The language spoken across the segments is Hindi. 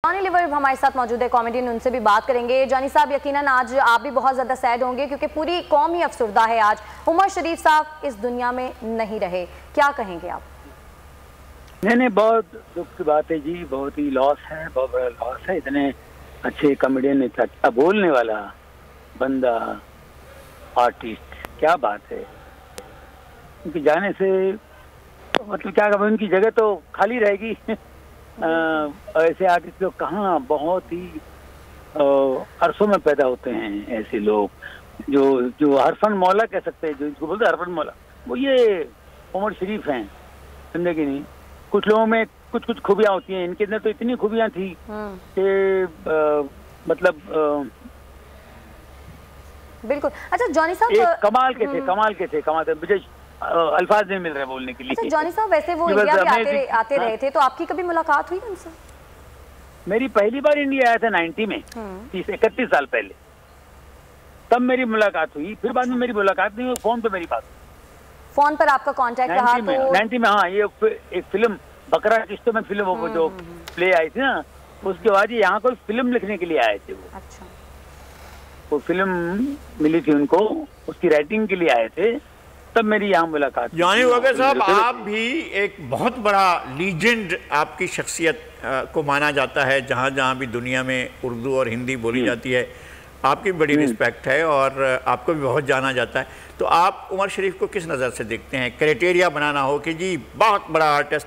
जॉनी लीवर हमारे साथ मौजूद है, कॉमेडियन, उनसे भी बात करेंगे। जॉनी साहब, यकीनन आज आप भी बहुत ज़्यादा सैड होंगे क्योंकि पूरी कौम ही अफसुर्दा है। आज उमर शरीफ साहब इस दुनिया में नहीं रहे, क्या कहेंगे आप? नहीं, बहुत दुख की बात है जी, बहुत ही लॉस है, बहुत बड़ा लॉस है। इतने अच्छे कॉमेडियन, इतना अच्छा बोलने वाला बंदा, आर्टिस्ट, क्या बात है। उनके जाने से मतलब क्या कहूँ, उनकी जगह तो खाली रहेगी। ऐसे आर्टिस्ट लोग कहाँ, बहुत ही अरसों में पैदा होते हैं ऐसे लोग जो हरफन मौला कह सकते हैं, जो इसको बोलते हैं हरफन मौला, वो ये उमर शरीफ हैं। समझे कि नहीं? कुछ लोगों में कुछ खूबियां होती हैं, इनके अंदर तो इतनी खूबियां थी कि मतलब बिल्कुल। अच्छा जॉनी साहब, कमाल के थे, मुझे अल्फाज नहीं मिल रहे बोलने के लिए। अच्छा जॉनी साहब, वैसे वो इंडिया भी आते रहे थे, तो आपकी कभी मुलाकात हुई उनसे? मेरी पहली बार इंडिया आया था 90 में, 31 साल पहले, तब मेरी मुलाकात हुई। फिर बाद में मेरी मुलाकात नहीं हुई, फोन पे मेरी बात हुई। फोन पर आपका कांटेक्ट रहा? 90 में हाँ, ये एक फिल्म बकरा किश्तों में फिल्म वो जो प्ले आई थी ना, उसके बाद यहाँ कोई फिल्म लिखने के लिए आए थे वो। अच्छा। वो फिल्म मिली थी उनको, उसकी राइटिंग के लिए आए थे, तब मेरी यहाँ मुलाकात। जॉनी वॉकर साहब, आप भी एक बहुत बड़ा लीजेंड, आपकी शख्सियत को माना जाता है जहाँ जहाँ भी दुनिया में उर्दू और हिंदी बोली जाती है। आपकी बड़ी रिस्पेक्ट है और आपको भी बहुत जाना जाता है। तो आप उमर शरीफ को किस नज़र से देखते हैं? क्राइटेरिया बनाना हो कि जी बहुत बड़ा आर्टिस्ट,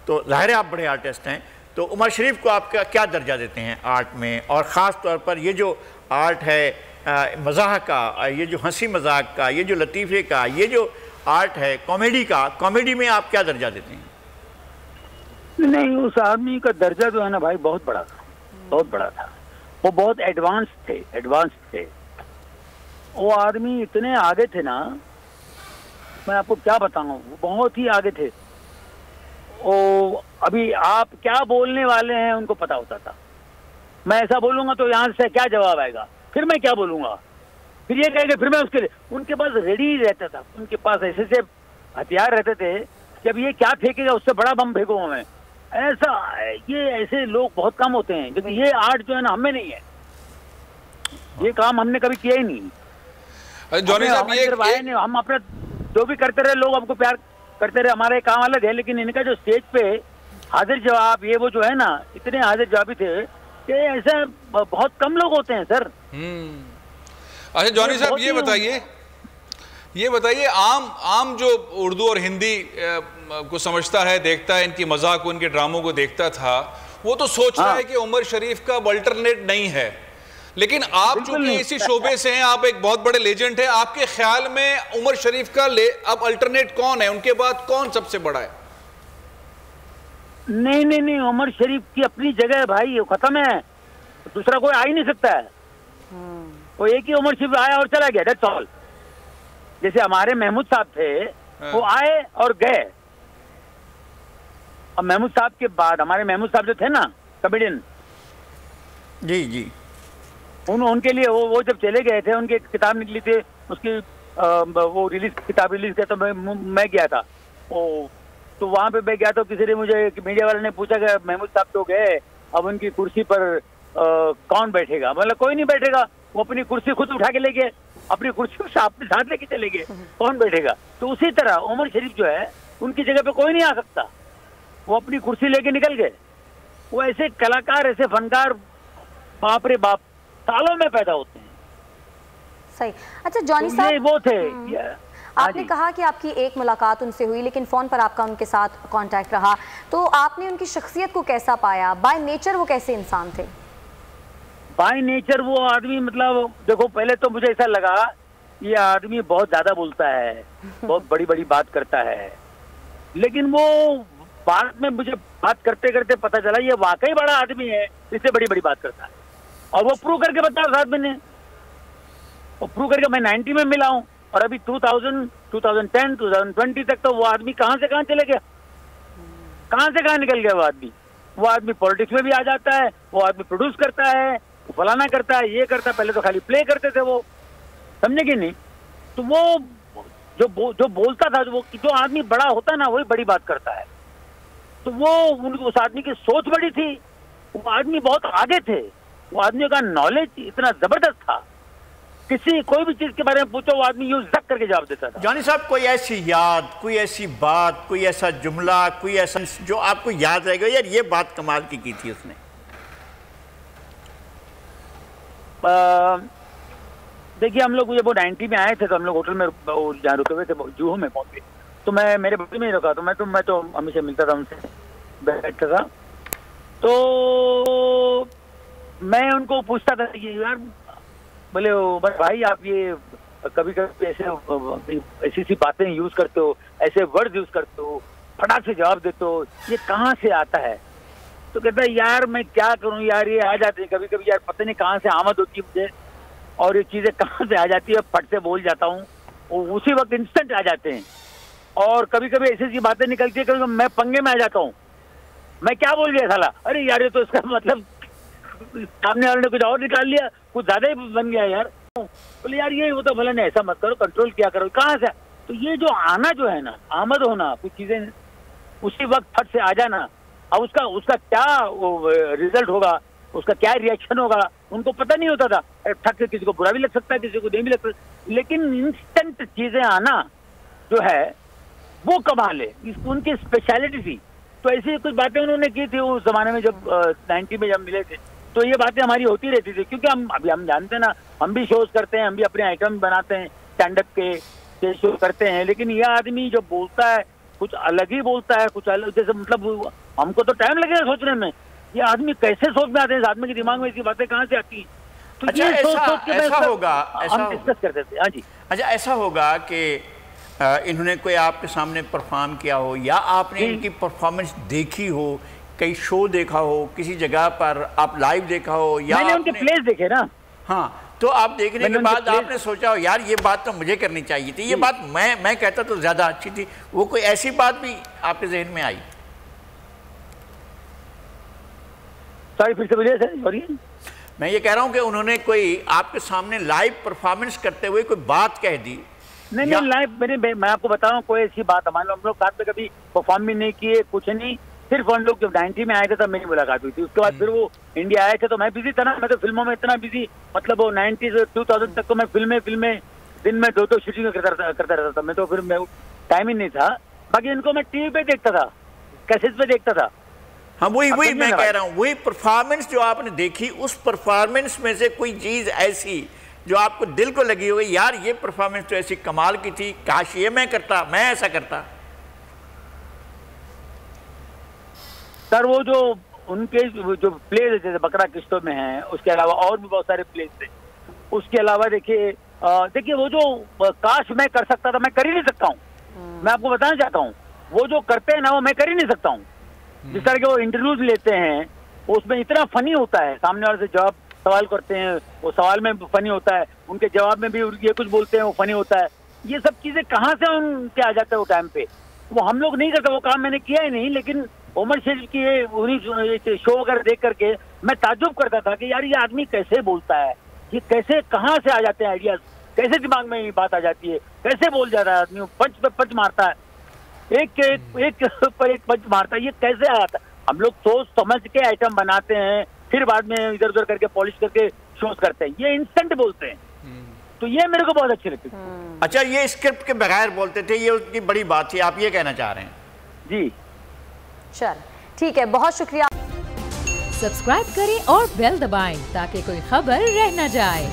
तो जाहिर है आप बड़े आर्टिस्ट हैं, तो उमर शरीफ को आप क्या दर्जा देते हैं आर्ट में? और ख़ास तौर पर ये जो आर्ट है मज़ाक का, ये जो हंसी मजाक का, ये जो लतीफ़े का, ये जो आर्ट है कॉमेडी का, कॉमेडी में आप क्या दर्जा देते हैं? नहीं, उस आदमी का दर्जा जो है ना भाई, बहुत बड़ा था, बहुत बड़ा था। वो बहुत एडवांस थे। वो आदमी इतने आगे थे ना, मैं आपको क्या बताऊं, वो बहुत ही आगे थे। वो अभी आप क्या बोलने वाले हैं उनको पता होता था। मैं ऐसा बोलूंगा तो यहाँ से क्या जवाब आएगा, फिर मैं क्या बोलूंगा, फिर ये कहेंगे, फिर मैं उसके लिए, उनके पास रेडी रहता था। उनके पास ऐसे हथियार रहते थे कि अब ये क्या फेंकेगा, उससे बड़ा बम फेंकूंगा मैं। ऐसे लोग बहुत कम होते हैं, क्योंकि ये आर्ट जो है ना, हमें नहीं है, ये काम हमने कभी किया ही नहीं। जॉनी साहब, हम अपने जो भी करते रहे, लोग हमको प्यार करते रहे, हमारे काम अलग है। लेकिन इनका जो स्टेज पे हाजिर जवाब, ये वो जो है ना, इतने हाजिर जवाबी थे कि ऐसे बहुत कम लोग होते हैं सर। अच्छा जॉनी साहब, ये बताइए आम जो उर्दू और हिंदी को समझता है, देखता है, इनकी मजाक को, इनके ड्रामों को देखता था, वो तो सोच रहा है कि उमर शरीफ का अब अल्टरनेट नहीं है। लेकिन आप चूंकि इसी शोबे से हैं, आप एक बहुत बड़े लेजेंड हैं, आपके ख्याल में उमर शरीफ का अब अल्टरनेट कौन है? उनके बाद कौन सबसे बड़ा है? नहीं, उमर शरीफ की अपनी जगह है भाई, खत्म है, दूसरा कोई आ ही नहीं सकता है। वो एक ही उमर शरीफ आया और चला गया, दैट्स ऑल। जैसे हमारे महमूद साहब थे, वो आए और गए। और महमूद साहब के बाद हमारे महमूद साहब जो थे ना, कॉमेडियन, जी, उनके लिए वो जब चले गए थे, उनकी किताब निकली थी, उसकी वो किताब रिलीज किया, तो मैं गया था। तो वहां पे मैं गया तो किसी ने मुझे, मीडिया वाले ने पूछा कि महमूद साहब तो गए, अब उनकी कुर्सी पर कौन बैठेगा? मतलब कोई नहीं बैठेगा, वो अपनी कुर्सी खुद उठा के ले गए, अपनी कुर्सी अपने साथ लेके चले गए, कौन बैठेगा? तो उसी तरह उमर शरीफ जो है, उनकी जगह पे कोई नहीं आ सकता, वो अपनी कुर्सी लेके निकल गए। वो ऐसे कलाकार, ऐसे फनकार, बाप रे बाप, सालों में पैदा होते हैं। सही। अच्छा जॉनी साहब, वो थे, आपने कहा कि आपकी एक मुलाकात उनसे हुई, लेकिन फोन पर आपका उनके साथ कांटेक्ट रहा, तो आपने उनकी शख्सियत को कैसा पाया? बाय नेचर वो कैसे इंसान थे? बाय नेचर वो आदमी, मतलब देखो, पहले तो मुझे ऐसा लगा ये आदमी बहुत ज्यादा बोलता है, बहुत बड़ी बड़ी बात करता है। लेकिन वो बाद में मुझे बात करते करते पता चला ये वाकई बड़ा आदमी है, इससे बड़ी बड़ी बात करता है। और वो प्रूव करके बताया साथ मैंने, वो प्रूव करके मैं 90 में मिला हूँ, और अभी 2010, 2020 तक तो वो आदमी कहाँ से कहाँ चले गया, कहाँ से कहाँ निकल गया वो आदमी पॉलिटिक्स में भी आ जाता है, वो आदमी प्रोड्यूस करता है, वो फलाना करता है, ये करता है। पहले तो खाली प्ले करते थे वो, समझे कि नहीं? तो वो जो बोलता था, जो आदमी बड़ा होता है ना, वही बड़ी बात करता है। तो वो उस आदमी की सोच बड़ी थी, वो आदमी बहुत आगे थे, वो आदमी का नॉलेज इतना जबरदस्त था, किसी कोई भी चीज के बारे में पूछो वो आदमी यूं जक करके जवाब देता था। जॉनी साहब, कोई ऐसी याद, कोई ऐसी बात, कोई ऐसा जुमला, कोई ऐसा जो आपको याद रहेगा, यार ये बात कमाल की थी उसने? देखिए हम लोग जब वो 90 में आए थे तो हम लोग होटल में जहाँ रुके हुए थे जूहू में पहुंच गए, तो मैं मेरे बच्चे में ही रुका, तो मैं तो हमेशा मिलता था उनसे, बैठता था, तो मैं उनको पूछता था कि यार बोले भाई आप ये कभी कभी ऐसी सी बातें यूज करते हो, ऐसे वर्ड यूज करते हो, फटाक से जवाब देते हो, ये कहाँ से आता है? तो कहता है यार मैं क्या करूं यार, ये आ जाते हैं कभी कभी यार, पता नहीं कहाँ से आमद होती है मुझे और ये चीजें कहाँ से आ जाती है, फट से बोल जाता हूँ, उसी वक्त इंस्टेंट आ जाते हैं। और कभी कभी ऐसी सी बातें निकलती है, कभी मैं पंगे में आ जाता हूँ, मैं क्या बोल गया साला, अरे यार ये तो इसका मतलब सामने वाले ने कुछ और निकाल लिया, कुछ ज्यादा ही बन गया यार। बोले यार ये वो तो भले नहीं, ऐसा मत करो, कंट्रोल किया करो, कहाँ से? तो ये जो आना जो है ना, आमद होना, कुछ चीजें उसी वक्त फट से आ जाना, अब उसका क्या रिजल्ट होगा, उसका क्या रिएक्शन होगा, उनको पता नहीं होता था। ठक से किसी को बुरा भी लग सकता है, किसी को नहीं भी लग सकता, लेकिन इंस्टेंट चीजें आना जो है वो कमाल है, उनकी स्पेशलिटी थी। तो ऐसी कुछ बातें उन्होंने की थी उस जमाने में, जब 90 में जब मिले थे, तो ये बातें हमारी होती रहती थी, क्योंकि हम जानते हैं ना, हम भी शोज करते हैं, हम भी अपने आइटम बनाते हैं, स्टैंड अप के शो करते हैं, लेकिन यह आदमी जो बोलता है कुछ अलग ही बोलता है, कुछ अलग, जैसे मतलब हमको तो टाइम लगेगा सोचने में, ये आदमी कैसे सोच में आते हैं, इस आदमी के दिमाग में ऐसी बातें कहाँ से आती हैं? तो अच्छा, ये सोच के ऐसा होगा, हम डिस्कस करते थे। हाँ जी। अच्छा, ऐसा होगा कि इन्होंने कोई आपके सामने परफॉर्म किया हो, या आपने इनकी परफॉर्मेंस देखी हो, कई शो देखा हो, किसी जगह पर आप लाइव देखा हो, या मैंने उनके प्लेस देखे ना। हाँ, तो आप देखने के बाद आपने सोचा हो यार ये बात तो मुझे करनी चाहिए थी, ये बात मैं कहता तो ज्यादा अच्छी थी, वो कोई ऐसी बात भी आपके जहन में आई? सॉरी, फिर से बोलिए सर, सॉरी। मैं ये कह रहा हूँ कि उन्होंने कोई आपके सामने लाइव परफॉर्मेंस करते हुए कोई बात कह दी? नहीं लाइव मैं आपको बता रहा हूँ, कोई ऐसी बात हम लोग साथ में कभी परफॉर्म भी नहीं किए, कुछ नहीं, सिर्फ हम लोग जब 90 में आए थे तब मेरी मुलाकात हुई थी। उसके बाद फिर वो इंडिया आए थे तो मैं बिजी था ना, मैं तो फिल्मों में इतना बिजी, मतलब वो 90 से 2000 तक तो मैं फिल्में दिन में 2-2 शूटिंग करता रहता था मैं, तो फिर मैं टाइम ही नहीं था। बाकी इनको मैं टीवी पे देखता था, कैसेट पे देखता था। हाँ, वही मैं कह रहा हूँ, वही परफॉर्मेंस जो आपने देखी, उस परफॉर्मेंस में से कोई चीज ऐसी जो आपको दिल को लगी हो, यार ये परफॉर्मेंस तो ऐसी कमाल की थी, काश ये मैं करता, मैं ऐसा करता। सर वो जो उनके जो प्लेस जैसे बकरा किश्तों में हैं, उसके अलावा और भी बहुत सारे प्लेस थे। उसके अलावा देखिए वो जो काश मैं कर सकता था, मैं कर ही नहीं सकता हूँ। मैं आपको बताना चाहता हूँ, वो जो करते हैं ना वो मैं कर ही नहीं सकता हूँ। जिस तरह के वो इंटरव्यूज लेते हैं, उसमें इतना फनी होता है, सामने वाले से जवाब सवाल करते हैं, वो सवाल में फनी होता है, उनके जवाब में भी ये कुछ बोलते हैं वो फनी होता है। ये सब चीजें कहाँ से उनके आ जाते हैं वो टाइम पे, वो हम लोग नहीं करते। वो काम मैंने किया ही नहीं, लेकिन उमर शरीफ की उन्हीं शो वगैरह देख करके मैं ताज्जुब करता था कि यार ये आदमी कैसे बोलता है, ये कैसे कहाँ से आ जाते हैं आइडियाज, कैसे दिमाग में ये बात आ जाती है, कैसे बोल जाता है आदमी, पंच पे पंच मारता है, एक पर एक पंच मारता है, ये कैसे आ जाता है? हम लोग सोच समझ के आइटम बनाते हैं, फिर बाद में इधर उधर करके पॉलिश करके शोज करते हैं, ये इंस्टेंट बोलते हैं। तो ये मेरे को बहुत अच्छी लगती है। अच्छा, ये स्क्रिप्ट के बगैर बोलते थे, ये उसकी बड़ी बात थी, आप ये कहना चाह रहे हैं? जी चल ठीक है, बहुत शुक्रिया। सब्सक्राइब करें और बेल दबाएं ताकि कोई खबर रह न जाए।